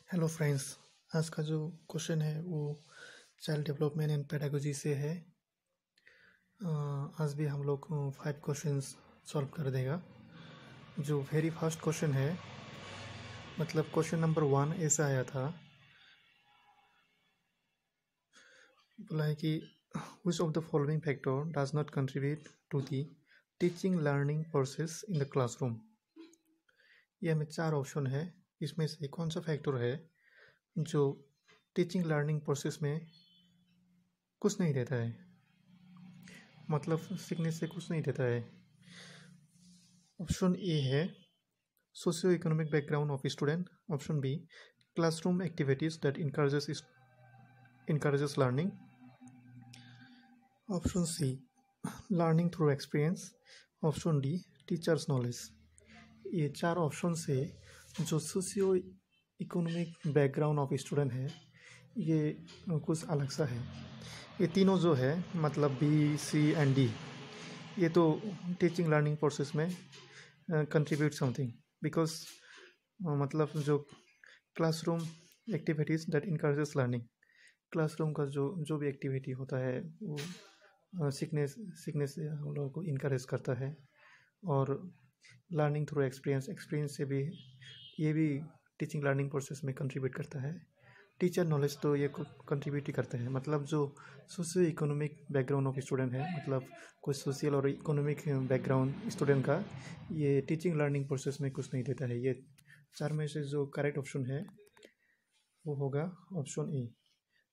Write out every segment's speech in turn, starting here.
Hello friends. आज का जो क्वेश्चन है वो चाइल्ड डेवलपमेंट एंड पेडागोजी से है। आज भी हम लोग 5 क्वेश्चंस सॉल्व कर देगा। जो वेरी फर्स्ट क्वेश्चन है, मतलब क्वेश्चन नंबर 1 ऐसा आया था, बोला है कि which of the following factor does not contribute to the teaching learning process in the classroom। ये हमें 4 ऑप्शन है, इसमें से कौन सा फैक्टर है जो टीचिंग लर्निंग प्रोसेस में कुछ नहीं देता है, मतलब सीखने से कुछ नहीं देता है। ऑप्शन ए है socio economic background of student. Option B classroom activities that encourages learning. Option C learning through experience. Option D teachers knowledge. ये 4 ऑप्शन से जो socio economic background of student है ये कुछ अलग सा है। ये तीनों जो है, मतलब बी सी एंड डी, ये तो टीचिंग लर्निंग प्रोसेस में कंट्रीब्यूट समथिंग, बिकॉज मतलब जो classroom activities that encourages learning, classroom का जो भी एक्टिविटी होता है वो सीखने से हम लोगों को इनकरेज करता है। और लर्निंग थ्रू एक्सपीरियंस से भी ये भी टीचिंग लर्निंग प्रोसेस में कंट्रीब्यूट करता है। टीचर नॉलेज तो ये कंट्रीब्यूट ही करते हैं, मतलब जो socio economic background of student है, मतलब कोई सोशल और इकोनॉमिक बैकग्राउंड स्टूडेंट का, ये टीचिंग लर्निंग प्रोसेस में कुछ नहीं देता है। ये 4 में से जो करेक्ट ऑप्शन है वो होगा ऑप्शन ए।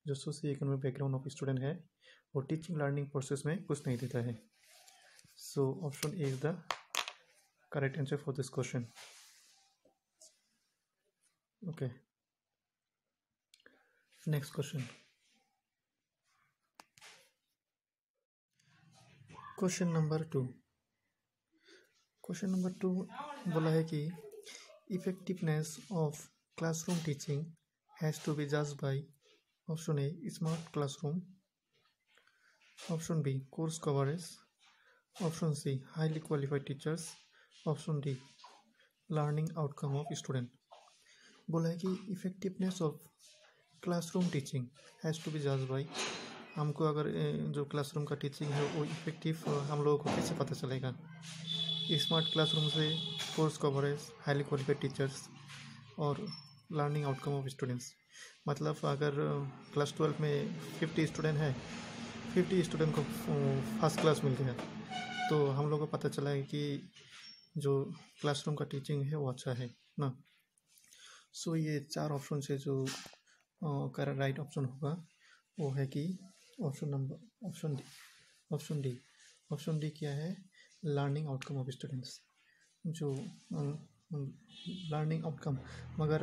जो socio economic background of student है वो टीचिंग लर्निंग प्रोसेस में कुछ नहीं देता है। So option A is the correct answer for this question. Okay, next question. Question number 2 बोला है कि effectiveness of classroom teaching has to be judged by option A smart classroom. Option B course coverage. Option C highly qualified teachers. Option D learning outcome of student. बोला है कि effectiveness of classroom teaching has to be judged by, हमको अगर जो classroom का teaching है वो effective हम लोगों को कैसे पता चलेगा? स्मार्ट क्लासरूम से, course coverage, highly qualified teachers और लर्निंग आउटकम ऑफ स्टूडेंट्स। मतलब अगर क्लास 12 में 50 स्टूडेंट है, 50 स्टूडेंट को फर्स्ट क्लास मिल गया, तो हम लोग को पता चला है कि जो क्लासरूम का टीचिंग है वो अच्छा है ना। सो ये 4 ऑप्शन से जो करेक्ट राइट ऑप्शन होगा वो है कि ऑप्शन डी क्या है? Learning outcome of students. जो लर्निंग आउटकम, मगर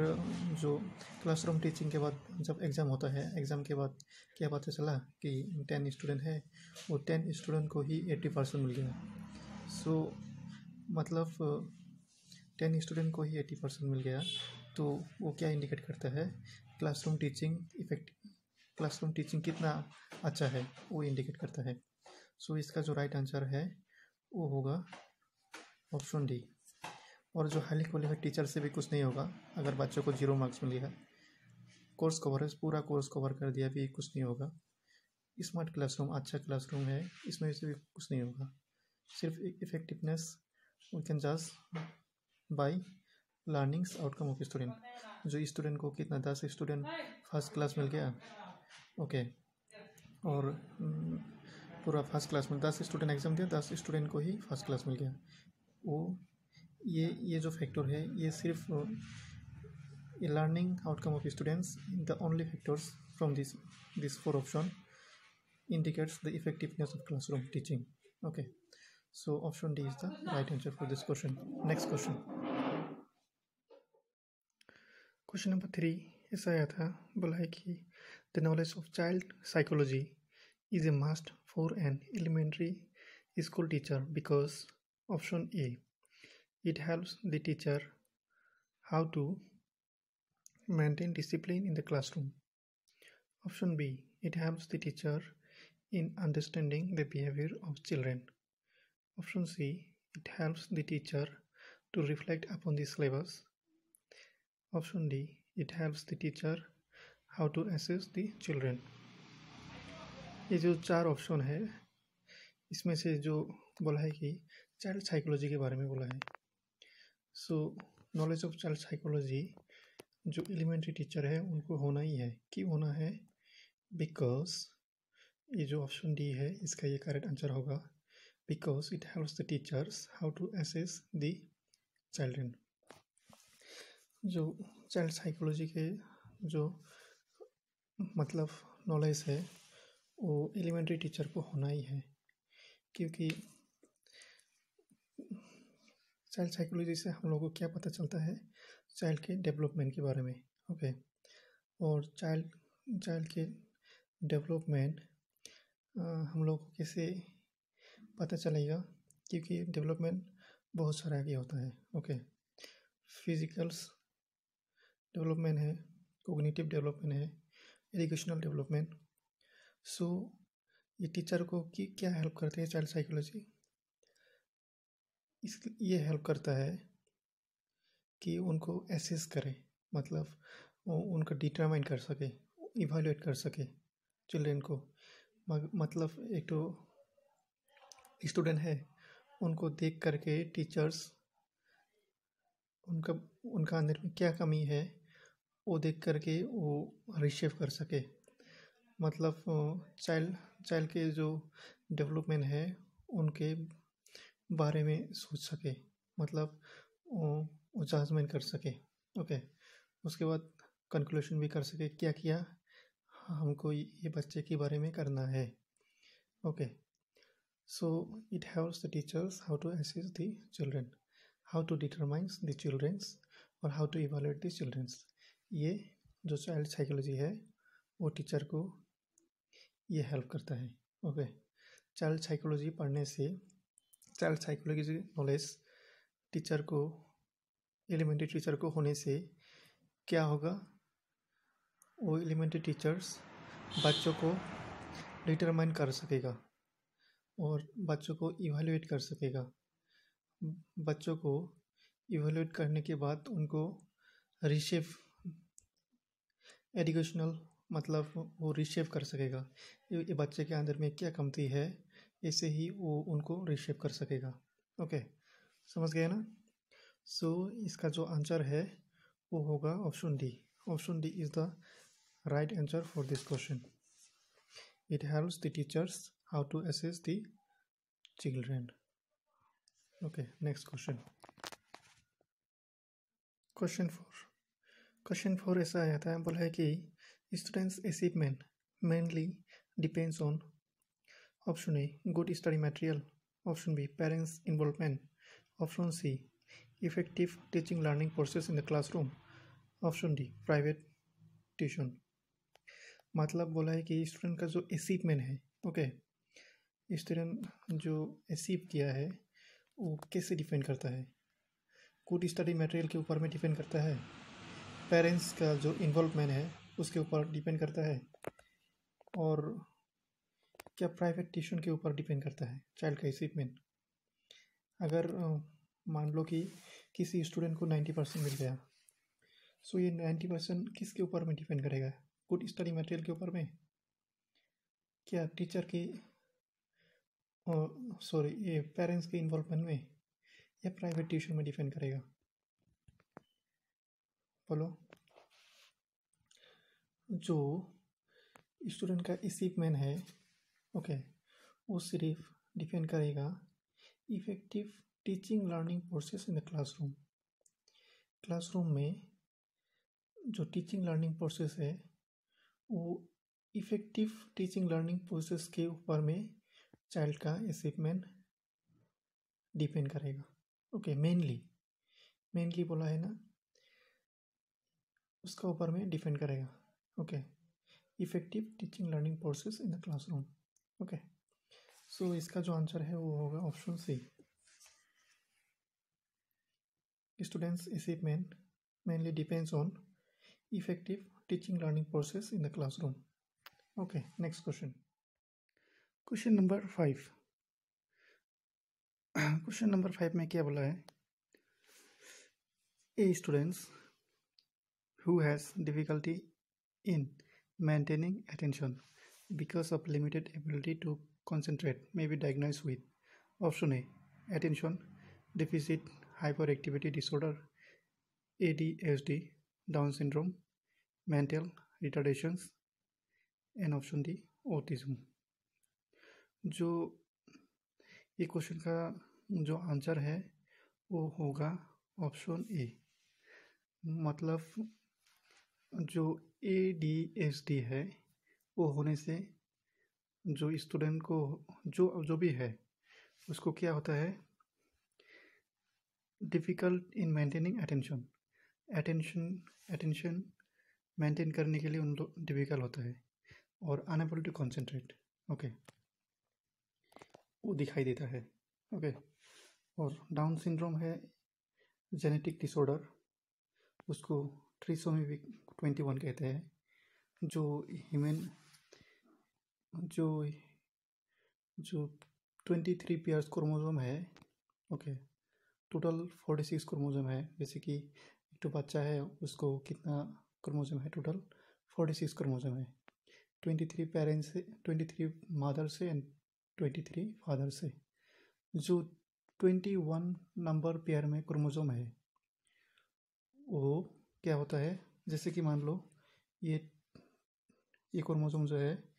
जो क्लासरूम टीचिंग के बाद जब एग्ज़ाम होता है, एग्ज़ाम के बाद क्या पता चला कि 10 स्टूडेंट है, वो 10 स्टूडेंट को ही 80% मिल गया। सो मतलब 10 स्टूडेंट को ही 80% मिल गया, तो वो क्या इंडिकेट करता है? क्लासरूम टीचिंग कितना अच्छा है वो इंडिकेट करता है। सो इसका जो राइट आंसर है वो होगा ऑप्शन डी। और जो हाईली क्वालिफाइड टीचर से भी कुछ नहीं होगा अगर बच्चों को 0 मार्क्स मिल गया। कोर्स कवरेज, पूरा कोर्स कवर कर दिया भी कुछ नहीं होगा। स्मार्ट क्लासरूम अच्छा क्लासरूम है, इसमें से भी कुछ नहीं होगा। सिर्फ इफेक्टिवनेस वी कैन जज by learnings outcome of student. जो स्टूडेंट को कितना 10 स्टूडेंट फर्स्ट क्लास मिल गया, ओके, और पूरा फर्स्ट क्लास में 10 स्टूडेंट एग्ज़ाम दिया, 10 स्टूडेंट को ही फर्स्ट क्लास मिल गया। वो ये जो फैक्टर है ये सिर्फ learning outcome of students, the only factors from this 4 option indicates the effectiveness of classroom teaching. Okay, so option D is the right answer for this question. Next question. Question number 3 ऐसा आया था, बोला है कि the knowledge of child psychology is a must for an elementary school teacher because option A, it helps the teacher how to maintain discipline in the classroom. Option B, it helps the teacher in understanding the behavior of children. Option C, it helps the teacher to reflect upon the syllabus. Option D, it helps the teacher how to assess the children. ये जो 4 option है, इसमें से जो बोला है कि child psychology के बारे में बोला है. सो नॉलेज ऑफ चाइल्ड साइकोलॉजी जो एलिमेंट्री टीचर है उनको होना ही है. क्यों होना है? बिकॉज ये जो ऑप्शन डी है इसका ये करेक्ट आंसर होगा. Because it helps the teachers how to assess the children. जो चाइल्ड साइकोलॉजी के जो मतलब नॉलेज है वो एलिमेंट्री टीचर को होना ही है, क्योंकि चाइल्ड साइकोलॉजी से हम लोगों को क्या पता चलता है? चाइल्ड के डेवलपमेंट के बारे में. ओके. और चाइल्ड के डेवलपमेंट हम लोग को कैसे पता चलेगा? क्योंकि डेवलपमेंट बहुत सारा आगे होता है. ओके. फिजिकल्स डेवलपमेंट है, कोग्निटिव डेवलपमेंट है, एजुकेशनल डेवलपमेंट. सो ये टीचर को क्या हेल्प करते हैं चाइल्ड साइकोलॉजी? ये हेल्प करता है कि उनको एसेस करे, मतलब उनको डिटरमाइन कर सके, इवैल्यूएट कर सके चिल्ड्रन को. मतलब एक तो स्टूडेंट है, उनको देख करके टीचर्स उनका अंदर में क्या कमी है वो देख करके वो रिशेप कर सके. मतलब चाइल्ड के जो डेवलपमेंट है उनके बारे में सोच सके, मतलब वो जजमेंट कर सके. ओके. उसके बाद कंक्लूशन भी कर सके क्या किया हमको ये बच्चे के बारे में करना है. Okay. So it helps the teachers how to assess the children, how to determine the childrens और how to evaluate the childrens. ये जो चाइल्ड साइकोलॉजी है वो टीचर को ये हेल्प करता है. ओके. चाइल्ड साइकोलॉजी पढ़ने से, चाइल्ड साइकोलॉजी नॉलेज टीचर को, एलिमेंट्री टीचर को होने से क्या होगा? वो एलिमेंट्री टीचर्स बच्चों को डिटरमाइन कर सकेगा और बच्चों को इवैल्यूएट कर सकेगा. बच्चों को इवैल्यूएट करने के बाद उनको रिशेप, एजुकेशनल मतलब वो रिशेप कर सकेगा. ये बच्चे के अंदर में क्या कमती है, ऐसे ही वो उनको रिशेप कर सकेगा. ओके. समझ गए ना? सो इसका जो आंसर है वो होगा option D. Option D is the right answer for this question. It helps the teachers how to assess the children. Okay. Next question. Question 4 ऐसा आया था, बोला है कि students achievement mainly depends on option A good study material, option B parents involvement, option C effective teaching learning process in the classroom, option D private tuition. मतलब बोला है कि स्टूडेंट का जो अचीवमेंट है, ओके, स्टूडेंट जो achieve किया है वो कैसे डिपेंड करता है? गुड स्टडी मटेरियल के ऊपर में डिपेंड करता है, पेरेंट्स का जो इन्वॉल्वमेंट है उसके ऊपर डिपेंड करता है, और क्या प्राइवेट ट्यूशन के ऊपर डिपेंड करता है चाइल्ड का अचीवमेंट? अगर मान लो कि किसी स्टूडेंट को 90% मिल गया, सो ये 90% किसके ऊपर में डिपेंड करेगा? गुड स्टडी मटेरियल के ऊपर में, क्या टीचर की ये पेरेंट्स के इन्वॉल्वमेंट में, या प्राइवेट ट्यूशन में डिपेंड करेगा? बोलो. जो स्टूडेंट का अचीवमेंट है, ओके, वो सिर्फ डिपेंड करेगा effective teaching learning process in the classroom. Classroom में जो टीचिंग लर्निंग प्रोसेस है वो इफेक्टिव टीचिंग लर्निंग प्रोसेस के ऊपर में चाइल्ड का अचीवमेंट डिपेंड करेगा. ओके. मेनली बोला है ना, उसका ऊपर में डिपेंड करेगा. Okay. Effective teaching learning process in the classroom. Okay. So इसका जो आंसर है वो होगा option C. Students achievement mainly depends on effective teaching learning process in the classroom. Okay. Next question. Question number 5. Question number 5 में क्या बोला है? A students who has difficulty in maintaining attention because of limited ability to concentrate may be diagnosed with option A, attention deficit hyperactivity disorder, ADHD, Down syndrome, mental retardations, and option D, autism. जो ये question का जो answer है वो होगा option A. मतलब जो ADHD है वो होने से जो स्टूडेंट को जो भी है उसको क्या होता है, difficult in maintaining attention maintain करने के लिए उन लोग डिफ़िकल्ट होता है और अनएबल टू कंसंट्रेट, ओके, वो दिखाई देता है, ओके। और डाउन सिंड्रोम है जेनेटिक डिसऑर्डर, उसको ट्रिसोमी 21 कहते हैं, जो ह्यूमन जो 23 पेयर्स क्रोमोसोम है, ओके, टोटल 46 क्रोमोसोम है। जैसे कि एक तो बच्चा है उसको कितना क्रोमोसोम है, टोटल 46 क्रोमोसोम है, 23 पेरेंट्स से, 23 मदर से एंड 23 फादर से। जो 21 नंबर पेयर में क्रोमोसोम है वो क्या होता है, जैसे कि मान लो ये क्रोमोसोम जो है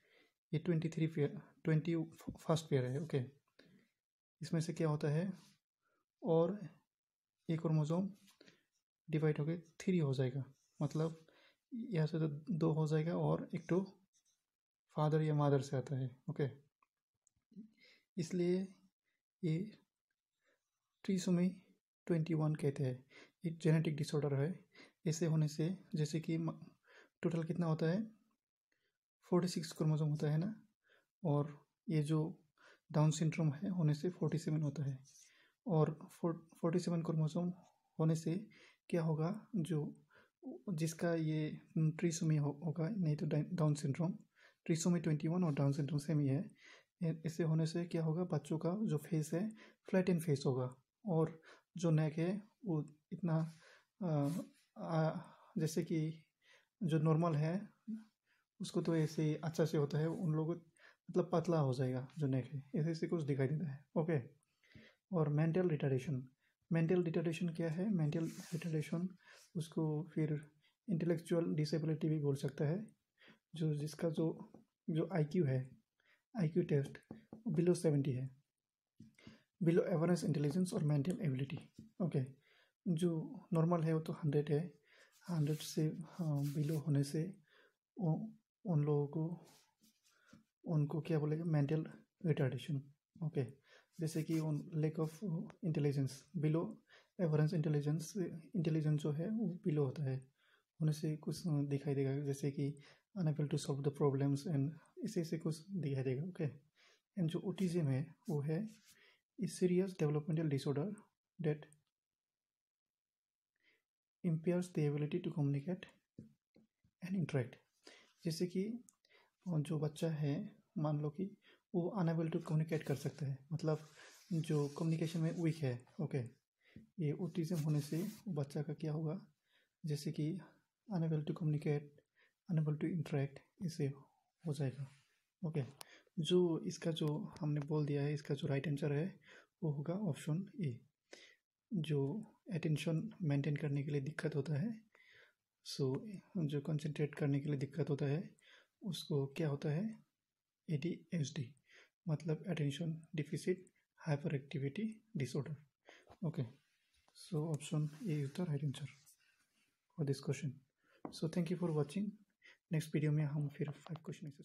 ये 21st पेयर है, ओके। इसमें से क्या होता है, और ये क्रोमोसोम डिवाइड होकर 3 हो जाएगा, मतलब यहाँ से तो 2 हो जाएगा और एक तो फादर या मदर से आता है, ओके। इसलिए ये ट्रिसोमी 21 कहते हैं। ये जेनेटिक डिसऑर्डर है। ऐसे होने से जैसे कि टोटल कितना होता है, 46 क्रोमोसोम होता है ना, और ये जो डाउन सिंड्रोम है होने से 47 होता है। और 47 क्रोमोसोम होने से क्या होगा, जो जिसका ये ट्रिसोमी होगा, नहीं तो डाउन सिंड्रोम, ट्रिसोमी 21 और डाउन सिंड्रोम सेम ही है। ऐसे होने से क्या होगा, बच्चों का जो फेस है फ्लैट एंड फेस होगा, और जो नेक है वो इतना जैसे कि जो नॉर्मल है उसको तो ऐसे ही अच्छा से होता है, उन लोगों मतलब पतला हो जाएगा जो नेक है, ऐसे कुछ दिखाई देता है, ओके। और मेंटल रिटार्डेशन क्या है, मेंटल रिटार्डेशन उसको फिर इंटेलेक्चुअल डिसेबिलिटी भी बोल सकता है, जो जिसका जो IQ है, IQ टेस्ट बिलो 70 है, बिलो एवरेज इंटेलिजेंस और मेंटल एबिलिटी, ओके। जो नॉर्मल है वो तो 100 है, 100 से बिलो होने से उन लोगों को उनको क्या बोलेगा, मेंटल रिटार्डेशन, ओके। जैसे कि उन lack of intelligence, below average intelligence जो है वो बिलो होता है, होने से कुछ दिखाई देगा, जैसे कि unable to solve the problems and ऐसे कुछ दिखाई देगा, ओके। एंड जो ऑटिज्म है वो है serious developmental disorder that impairs the ability to communicate and interact। जैसे कि जो बच्चा है, मान लो कि वो अनएबल टू कम्युनिकेट कर सकता है, मतलब जो कम्युनिकेशन में वीक है, ओके। ये ऑटिज्म होने से बच्चा का क्या होगा, जैसे कि unable to communicate, unable to interact, इसे हो जाएगा, ओके। जो इसका जो हमने बोल दिया है, इसका जो राइट आंसर है वो होगा ऑप्शन ए। जो अटेंशन मेंटेन करने के लिए दिक्कत होता है, जो कंसंट्रेट करने के लिए दिक्कत होता है, उसको क्या होता है, ADHD, मतलब attention deficit hyper activity disorder, okay. So option A is the right answer for this question. So thank you for watching. Next video में हम फिर 5 क्वेश्चन ऐसे